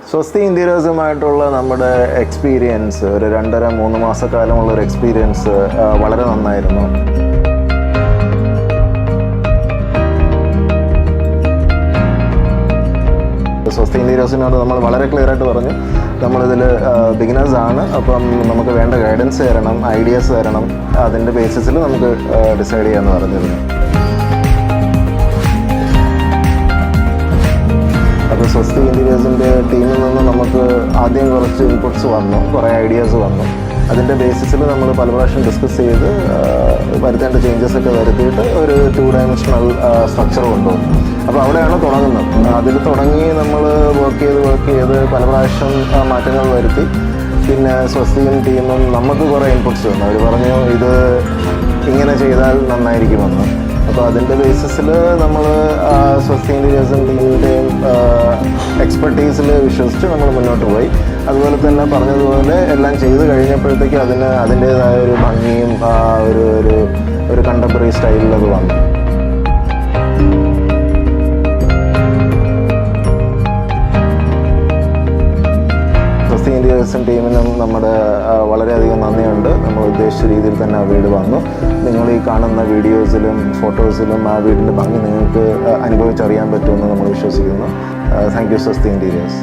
സ്വസ്തി ഇന്റീരിയേഴ്സുമായിട്ടുള്ള നമ്മുടെ എക്സ്പീരിയൻസ് ഒരു 2.5-3 മാസക്കാലമുള്ള ഒരു എക്സ്പീരിയൻസ് വളരെ നന്നായിരുന്നു. സ്വസ്തി ഇന്റീരിയേഴ്സിനോട് നമ്മൾ വളരെ ക്ലിയർ ആയിട്ട് പറഞ്ഞു, നമ്മളിതിൽ ബിഗിനേഴ്സാണ്, അപ്പം നമുക്ക് വേണ്ട ഗൈഡൻസ് തരണം, ഐഡിയാസ് തരണം, അതിൻ്റെ ബേസിസിൽ നമുക്ക് ഡിസൈഡ് ചെയ്യാമെന്ന് പറഞ്ഞിരുന്നു. അപ്പോൾ സ്വസ്തി ഇന്റീരിയേഴ്സിൻ്റെ ടീമിൽ നിന്ന് നമുക്ക് ആദ്യം കുറച്ച് ഇൻപുട്സ് വന്നു, കുറേ ഐഡിയാസ് വന്നു. അതിൻ്റെ ബേസിസിൽ നമ്മൾ പല പ്രാവശ്യം ഡിസ്കസ് ചെയ്ത് വരുത്തേണ്ട ചേഞ്ചസ് ഒക്കെ വരുത്തിയിട്ട് ഒരു 2 ഡയമെൻഷണൽ സ്ട്രക്ചർ കൊണ്ടുവന്നു. അപ്പോൾ അവിടെയാണ് തുടങ്ങുന്നത്. അതിൽ തുടങ്ങി നമ്മൾ വർക്ക് ചെയ്ത് പല പ്രാവശ്യം മാറ്റങ്ങൾ വരുത്തി. പിന്നെ സ്വസ്തിയും ടീമും നമുക്ക് കുറേ ഇൻപുട്സ് തന്നു. അവർ പറഞ്ഞു ഇത് ഇങ്ങനെ ചെയ്താൽ നന്നായിരിക്കുമെന്ന്. അപ്പോൾ അതിൻ്റെ ബേസിസിൽ നമ്മൾ സ്വസ്തി ഇന്റീരിയേഴ്സും ടീമിൻ്റെയും എക്സ്പെർട്ടീസിൽ വിശ്വസിച്ച് നമ്മൾ മുന്നോട്ട് പോയി. അതുപോലെ തന്നെ പറഞ്ഞതുപോലെ എല്ലാം ചെയ്ത് കഴിഞ്ഞപ്പോഴത്തേക്കും അതിൻ്റേതായ ഒരു ഭംഗിയും ഒരു കണ്ടംപററി സ്റ്റൈലിലത് വന്നു. സ്വസ്തി ഇന്റീരിയേഴ്സും ടീമിനും നമ്മുടെ വളരെയധികം നന്ദിയുണ്ട്. നമ്മൾ ഉദ്ദേശിച്ച രീതിയിൽ തന്നെ ആ വീട് വന്നു. നിങ്ങൾ ഈ കാണുന്ന വീഡിയോസിലും ഫോട്ടോസിലും ആ വീടിൻ്റെ ഭംഗി നിങ്ങൾക്ക് അനുഭവിച്ചറിയാൻ പറ്റുമെന്ന് നമ്മൾ വിശ്വസിക്കുന്നു. താങ്ക് യു സ്വസ്തി ഇന്റീരിയേഴ്സ്.